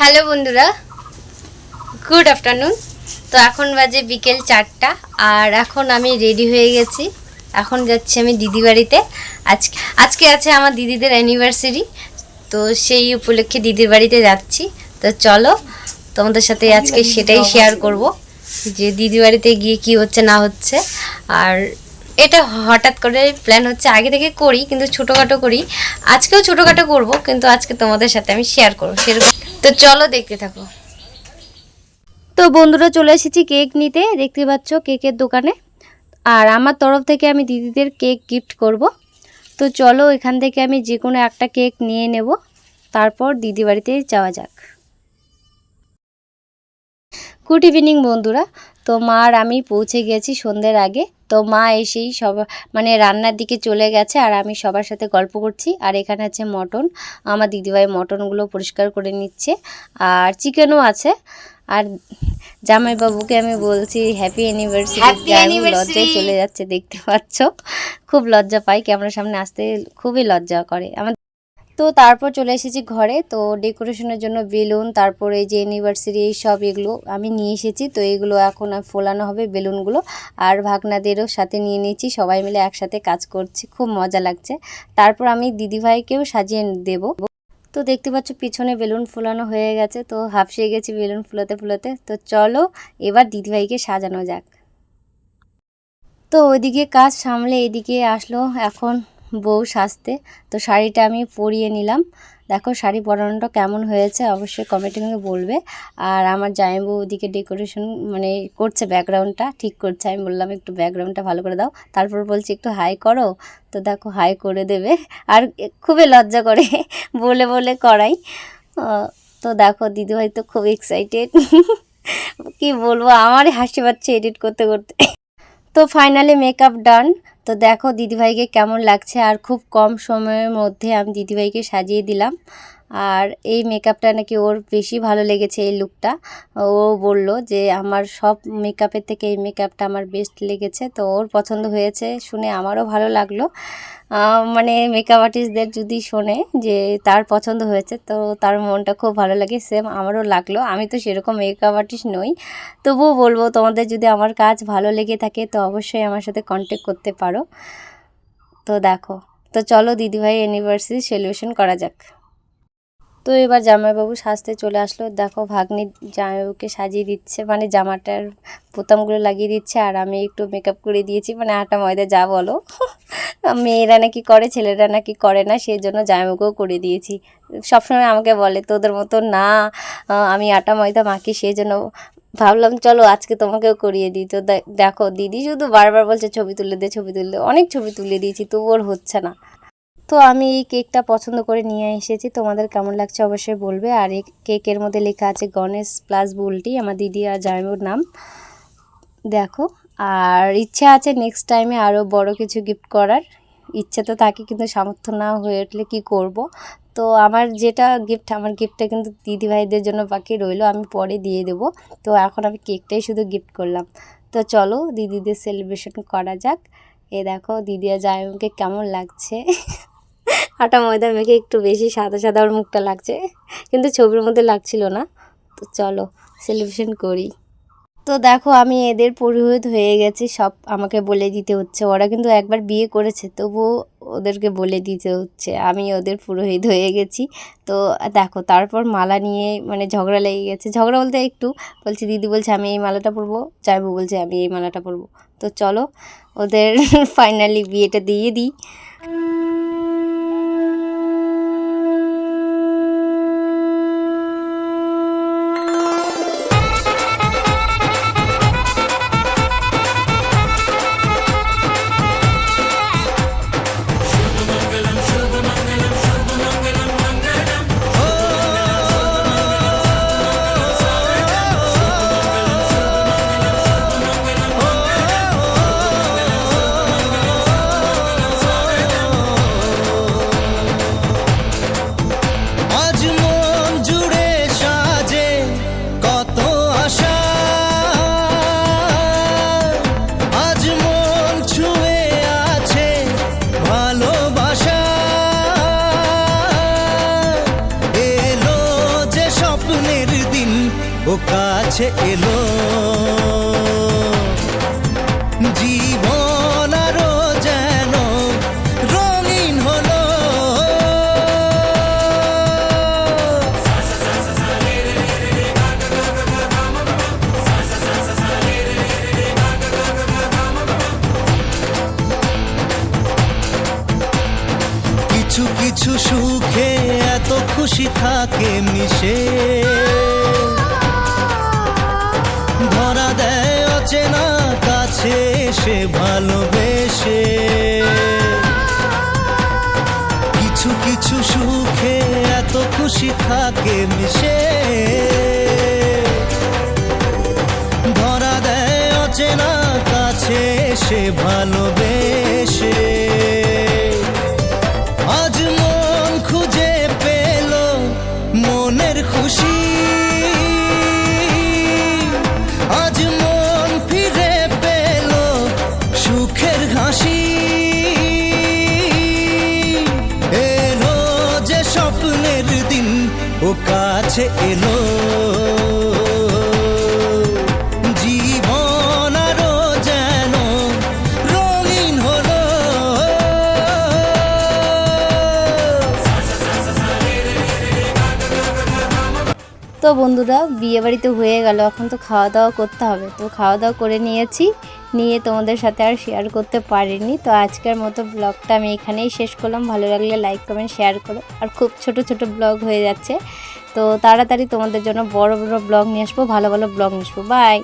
Hello বন্ধুরা, good afternoon. তো এখন বাজে বিকেল 4টা আর এখন আমি রেডি হয়ে গেছি। এখন যাচ্ছি আমি দিদি বাড়িতে। আজকে আছে আমার দিদিদের অ্যানিভার্সারি, তো সেই উপলক্ষে দিদির বাড়িতে যাচ্ছি। তো চলো তোমাদের সাথে আজকে সেটাই শেয়ার করব যে দিদি বাড়িতে গিয়ে কি হচ্ছে না হচ্ছে। আর এটা হঠাৎ করে প্ল্যান হচ্ছে, আগে থেকে করি কিন্তু ছোটোখাটো করি। আজকেও ছোটোখাটো করব, কিন্তু আজকে তোমাদের সাথে আমি শেয়ার করবো সেরকম। তো চলো দেখতে থাকো। তো বন্ধুরা চলে এসেছি কেক নিতে, দেখতে পাচ্ছ কেকের দোকানে। আর আমার তরফ থেকে আমি দিদিদের কেক গিফট করব। তো চলো এখান থেকে আমি যে কোনো একটা কেক নিয়ে নেব, তারপর দিদি বাড়িতে যাওয়া যাক। গুড ইভিনিং বন্ধুরা। তো মা আর আমি পৌঁছে গেছি সন্ধ্যের আগে। তো মা এসেই মানে রান্নার দিকে চলে গেছে আর আমি সবার সাথে গল্প করছি। আর এখানে আছে মটন, আমার দিদিভাই মটনগুলো পরিষ্কার করে নিচ্ছে। আর চিকেনও আছে। আর জামাইবাবুকে আমি বলছি হ্যাপি অ্যানিভার্সারি, লজ্জায় চলে যাচ্ছে, দেখতে পাচ্ছ। খুব লজ্জা পাই, ক্যামেরার সামনে আসতে খুবই লজ্জা করে আমার। তো তারপর চলে এসেছি ঘরে। তো ডেকোরেশনের জন্য বেলুন, তারপরে এই যে অ্যানিভার্সারি এই সব এগুলো আমি নিয়ে এসেছি। তো এগুলো এখন ফোলানো হবে বেলুনগুলো। আর ভাগনাদেরও সাথে নিয়ে নিয়েছি, সবাই মিলে একসাথে কাজ করছি, খুব মজা লাগছে। তারপর আমি দিদিভাইকেও সাজিয়ে দেব। তো দেখতে পাচ্ছ পিছনে বেলুন ফোলানো হয়ে গেছে। তো হাঁপিয়ে গেছি বেলুন ফুলাতে ফুলাতে। তো চলো এবার দিদিভাইকে সাজানো যাক। তো ওইদিকে কাজ সামলে এদিকে আসলো এখন বউ সাজতে। তো শাড়িটা আমি পরিয়ে নিলাম। দেখো শাড়ি পরানোটা কেমন হয়েছে অবশ্যই কমেন্টে বলবে। আর আমার জামাইবাবু ওদিকে ডেকোরেশন মানে করছে, ব্যাকগ্রাউন্ডটা ঠিক করছে। আমি বললাম একটু ব্যাকগ্রাউন্ডটা ভালো করে দাও, তারপর বলছি একটু হাই করো। তো দেখো হাই করে দেবে। আর খুবই লজ্জা করে বলে বলে করাই। তো দেখো দিদিভাই তো খুব এক্সাইটেড, কি বলবো, আমারই হাসি পাচ্ছে এডিট করতে করতে। তো ফাইনালি মেকআপ ডান। তো দেখো দিদিভাইকে কেমন লাগছে। আর খুব কম সময়ের মধ্যে আমি দিদিভাইকে সাজিয়ে দিলাম। আর এই মেকআপটা নাকি ওর বেশি ভালো লেগেছে, এই লুকটা। ও বলল যে আমার সব মেকআপের থেকে এই মেকআপটা আমার বেস্ট লেগেছে। তো ওর পছন্দ হয়েছে শুনে আমারও ভালো লাগলো। মানে মেকআপ আর্টিস্টদের যদি শোনে যে তার পছন্দ হয়েছে, তো তার মনটা খুব ভালো লাগে। সেম আমারও লাগলো। আমি তো সেরকম মেকআপ আর্টিস্ট নই, তবুও বলবো তোমাদের যদি আমার কাজ ভালো লেগে থাকে তো অবশ্যই আমার সাথে কন্ট্যাক্ট করতে পারো। তো দেখো, তো চলো দিদিভাই অ্যানিভার্সারি সেলিব্রেশন করা যাক। তো এবার জামাইবাবু সাজতে চলে আসলো। দেখো ভাগ্নি জামাইবাবুকে সাজিয়ে দিচ্ছে, মানে জামাটার বোতামগুলো লাগিয়ে দিচ্ছে। আর আমি একটু মেকআপ করে দিয়েছি, মানে আটা ময়দা যা বলো। মেয়েরা নাকি করে, ছেলেরা নাকি করে না, সেই জন্য জামাইবাবুকেও করে দিয়েছি। সবসময় আমাকে বলে তোদের মতো না আমি আটা ময়দা মাখি, সেই জন্য ভাবলাম চলো আজকে তোমাকেও করিয়ে দিই। তো দেখো দিদি শুধু বারবার বলছে ছবি তুলে দে ছবি তুলে দে। অনেক ছবি তুলে দিয়েছি তবু ওর হচ্ছে না। তো আমি এই কেকটা পছন্দ করে নিয়ে এসেছি, তোমাদের কেমন লাগছে অবশ্যই বলবে। আর এই কেকের মধ্যে লেখা আছে গণেশ প্লাস বুলটি, আমার দিদি আর জামাইবাবুর নাম। দেখো, আর ইচ্ছা আছে নেক্সট টাইমে আরও বড় কিছু গিফট করার ইচ্ছা তো থাকে, কিন্তু সামর্থ্য না হয়ে উঠলে কী করব। তো আমার যেটা গিফট, আমার গিফটটা কিন্তু দিদিভাইদের জন্য বাকি রইলো, আমি পরে দিয়ে দেবো। তো এখন আমি কেকটাই শুধু গিফট করলাম। তো চলো দিদিদের সেলিব্রেশন করা যাক। এ দেখো দিদি আর জামাইবাবুকে কেমন লাগছে। আটা ময়দা মেখে একটু বেশি সাদা সাদা ওর মুখটা লাগছে, কিন্তু ছবির মধ্যে লাগছিল না। তো চলো সেলিব্রেশন করি। তো দেখো আমি এদের পুরোহিত হয়ে গেছি, সব আমাকে বলে দিতে হচ্ছে। ওরা কিন্তু একবার বিয়ে করেছে, তবুও ওদেরকে বলে দিতে হচ্ছে, আমি ওদের পুরোহিত হয়ে গেছি। তো দেখো তারপর মালা নিয়ে মানে ঝগড়া লেগে গেছে। ঝগড়া বলতে একটু বলছি, দিদি বলছে আমি এই মালাটা পরবো, জামাইবাবু বলছে আমি এই মালাটা পরবো। তো চলো ওদের ফাইনালি বিয়েটা দিয়ে দিই। স্বপ্নের দিন ও কাছে এলো, জীবন আরো যেন রঙিন হলো। কিছু কিছু সুখে এত খুশি থাকে মিশে, ধরা দেয় অচেনা কাছে এসে ভালোবেসে। কিছু কিছু সুখে এত খুশি থাকে মিশে, ধরা দেয় অচেনা কাছে এসে ভালোবেসে। আজ মন খুঁজে পেল মনের খুশি, আজ মন ফিরে পেল সুখের হাসি। এলো যে স্বপ্নের দিন ও কাছে এলো, জীবন আরো যেন রঙিন হলো। তো বন্ধুরা বিয়ে বাড়িতে হয়ে গেল, এখন তো খাওয়া দাওয়া করতে হবে। তো খাওয়া দাওয়া করে নিয়েছি, নিয়ে তোমাদের সাথে আর শেয়ার করতে পারিনি। তো আজকের মতো ব্লগটা আমি এখানেই শেষ করলাম। ভালো লাগলে লাইক কমেন্ট শেয়ার করো। আর খুব ছোট ছোট ব্লগ হয়ে যাচ্ছে, তো তাড়াতাড়ি তোমাদের জন্য বড় বড় ব্লগ নিয়ে আসবো, ভালো ভালো ব্লগ নিয়ে আসবো। বাই।